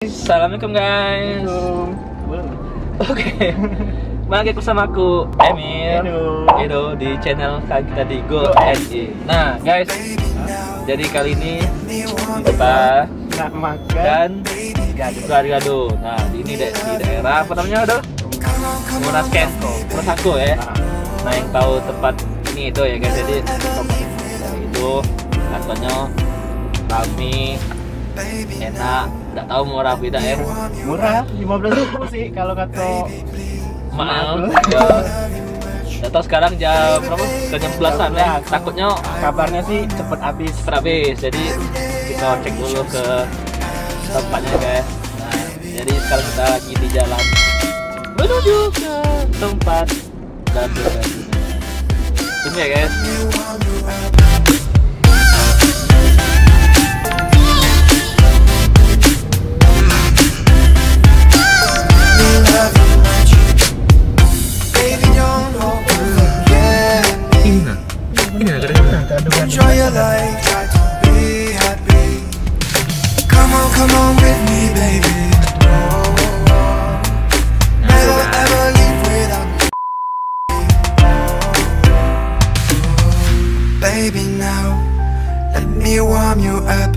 Assalamualaikum guys. Oke. Balik bersama aku Emil Edo di channel kita di Go NI. Nah guys, jadi kali ini kita makan gado-gado. Nah ini di daerah apa namanya ada? Monas Aku ya. Nah yang tahu tempat ini itu ya guys. Jadi itu katanya kami enak, nggak tahu murah beda ya. Murah, 15.000 sih kalau kata mahal. Ya. Nggak tahu sekarang jam berapa? Ke jam 11-an ya. Takutnya kabarnya sih cepet habis. Jadi kita cek dulu ke tempatnya guys. Nah, jadi sekarang kita lagi di jalan menuju ke tempat gado-gado. Tunggu ya guys. Enjoy your life, try to be happy. Come on with me, baby. Never ever leave without me. Baby, now let me warm you up.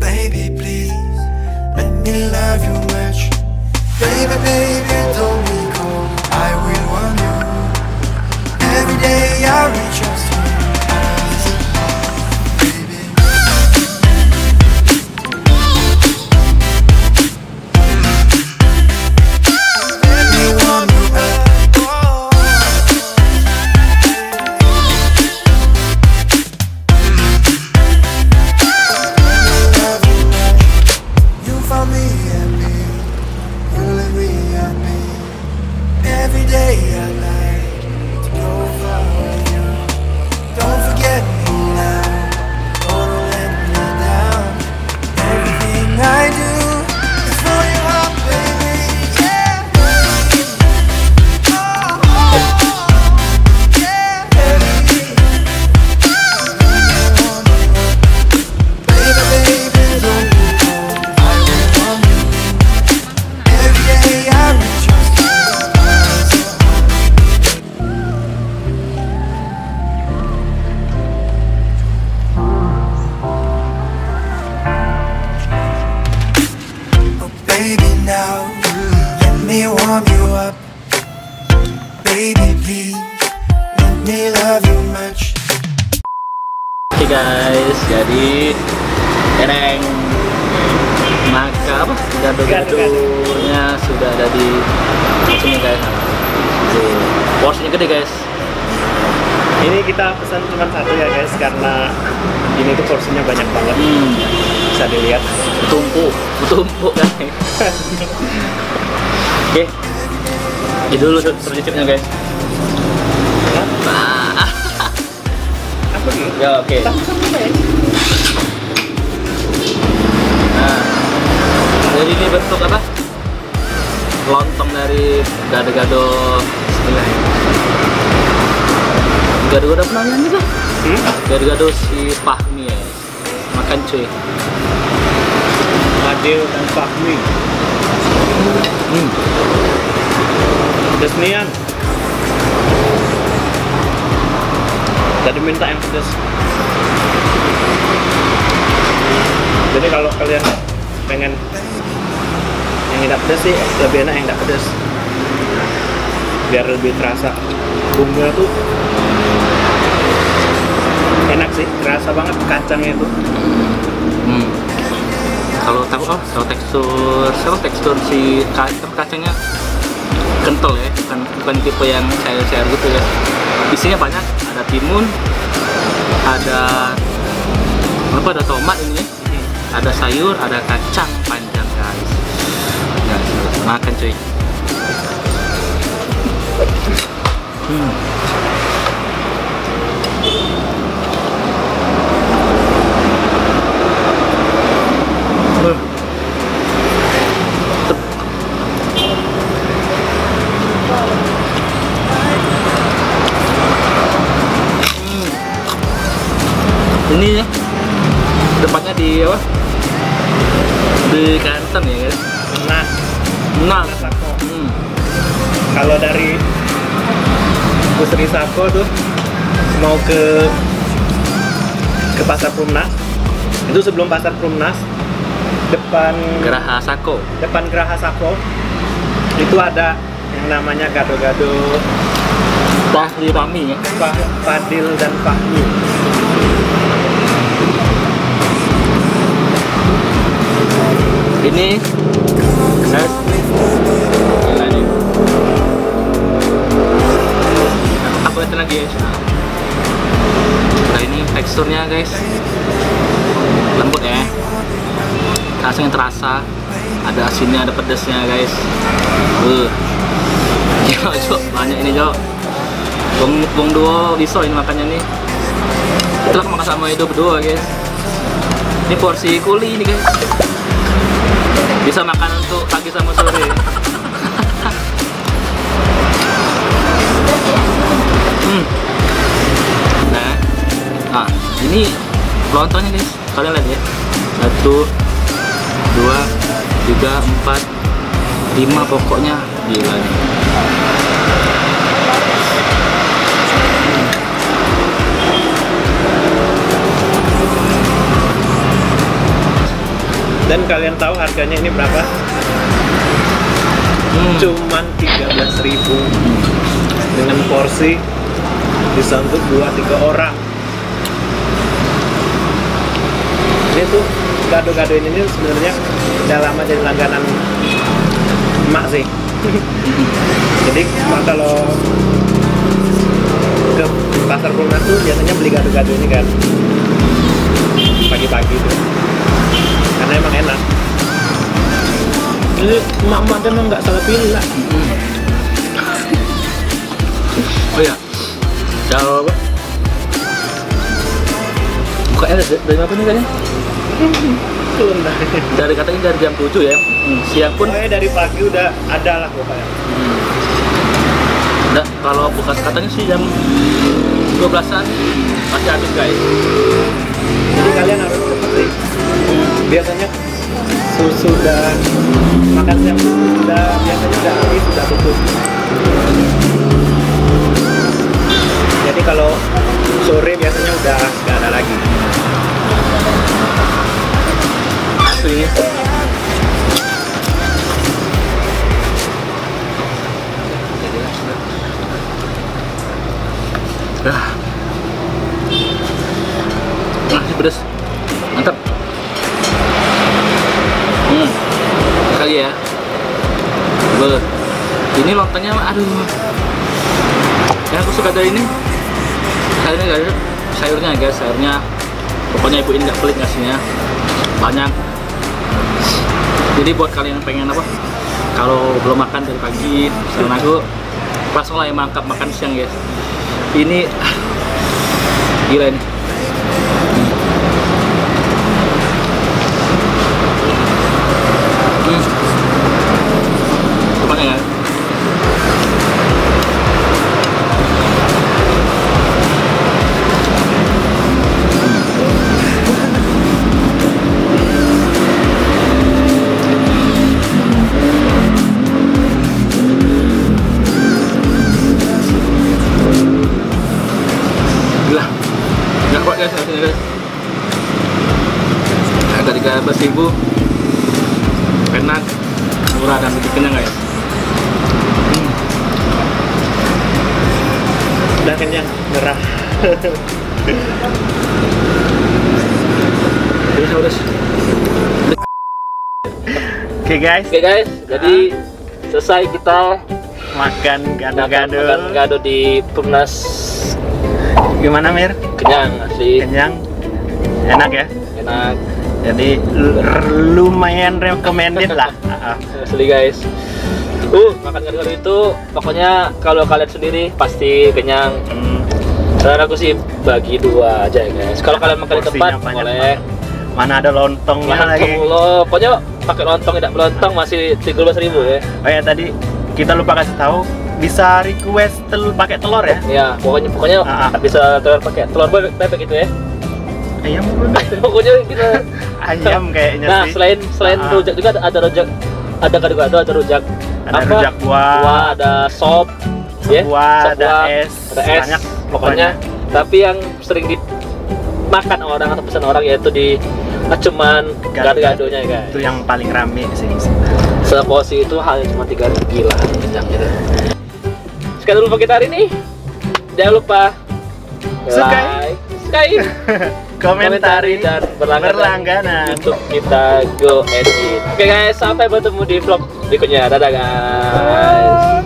Baby, please let me love you much. Baby, baby, don't be cold. I will warm you. Every day I reach your side. Now, let me warm you up. Baby, please, let me love you much. Oke guys, jadi ereng maka apa? Gado-gadonya sudah ada di sini guys. Porsinya gede guys. Ini kita pesan cuma satu ya guys, karena ini tuh porsinya banyak banget. Bisa dilihat, Tumpuk guys. Oke, ini dulu tercicipnya guys. Nah, apa nih? ya oke. Nah, jadi ini bentuk apa? Lontong dari gado-gado. Gado-gado apa namanya nih? Gado-gado si Fahmi ya. Makan cuy. Adil dan Fahmi. Pedas nian. Tadi minta yang pedas. Jadi kalau kalian pengen yang tidak pedas sih, lebih enak yang tidak pedas. Biar lebih terasa. Bumbunya tuh enak sih, terasa banget kacangnya itu. Kalau tekstur si kacangnya kental ya, bukan tipe yang cair-cair gitu ya. Isinya banyak, ada timun, ada tomat ini ya, ada sayur, ada kacang panjang guys. Makan cuy. Ini ya, tempatnya di apa? Di Banten ya guys. Nas. Nas. Sako. Kalau dari Pusri Sako tuh mau ke Pasar Perumnas, itu sebelum Pasar Perumnas, depan Geraha Sako. Itu ada yang namanya gado-gado Fahri Rami ya. Fadil dan Fahmi. Ini guys, gila nih. Aku lihat lagi ya. Nah ini teksturnya guys, lembut ya. Rasanya terasa, ada asinnya, ada pedasnya guys. Cok, banyak ini Cok. Bung duo bisa ini makannya nih. Kita makan sama itu berdua guys. Ini porsi kuli ini guys. Bisa makan untuk pagi sama sore. Nah, ini lontongnya guys. Kalian lihat ya. 1, 2, 3, 4, 5 pokoknya. Gila nih. Dan kalian tahu harganya ini berapa? Cuman 13.000 dengan porsi bisa untuk 2-3 orang. Ini tuh gado-gado ini sebenarnya udah lama jadi langganan emak sih. Jadi kalau ke Pasar Perumnas tuh biasanya beli gado-gado ini kan pagi-pagi tuh. Karena emang enak. Ini emak-emak kan nggak salah pilih lah. Oh iya, kalau apa? Bukanya dari apa nih kayaknya? Dari katanya dari jam 7 ya. Siang pun. Pokoknya dari pagi udah ada lah pokoknya. Nah, kalau buka katanya sih jam 12-an masih habis guys. Jadi kalian harus cepet sih. Biasanya sudah makan siang biasanya udah habis, sudah tutup. Jadi kalau sore biasanya udah nggak ada lagi. Asli. Masih pedas, mantap. Kali ya. Ini lontongnya, aduh. Yang aku suka dari ini, sayurnya guys, sayurnya. Pokoknya ibu ini nggak pelit ngasihnya, banyak. Jadi buat kalian yang pengen apa, kalau belum makan dari pagi, misalnya aku langsung lah yang mangkap makan siang guys. Ini gila ini. Kepaknya kan? Gila, nggak kuat guys, harusnya guys. Harga 13.000, enak, murah dan bikin kenyang guys. Udah kenyang, gerah. Terus. Oke guys, Jadi selesai kita makan gado-gado. makan gado di Perumnas. Gimana Mir? Kenyang asli. Kenyang? Enak ya? Enak. Jadi lumayan recommended lah. Asli guys. Makan gado-gado itu pokoknya kalau kalian sendiri pasti kenyang. Dan aku sih bagi 2 aja ya guys. Kalau kalian makan di tempat boleh. Mana ada lontongnya lagi. Lontong, pokoknya pakai lontong tidak melontong masih 13.000 ya. Oh ya tadi kita lupa kasih tahu bisa request pakai telur ya. Ya, pokoknya bisa telur pakai telur bebek gitu ya. Ayam bukan? Pokoknya kita Ayam kayaknya nah, sih. selain rujak juga ada rujak. Ada gado-gado, ada rujak. Ada rujak buah, ada sop, sop buah, ada es, banyak pokoknya. Tapi yang sering dimakan orang atau pesan orang yaitu di cuman gado-gadonya ya guys. Itu yang paling rame sih. Seporsi itu hanya cuma 3.000, gila kenyang gitu. Sekian dulu kita hari ini. Jangan lupa like, subscribe, komentari dan berlangganan untuk kita Go and Eat. Oke guys, sampai bertemu di vlog berikutnya. Dadah guys.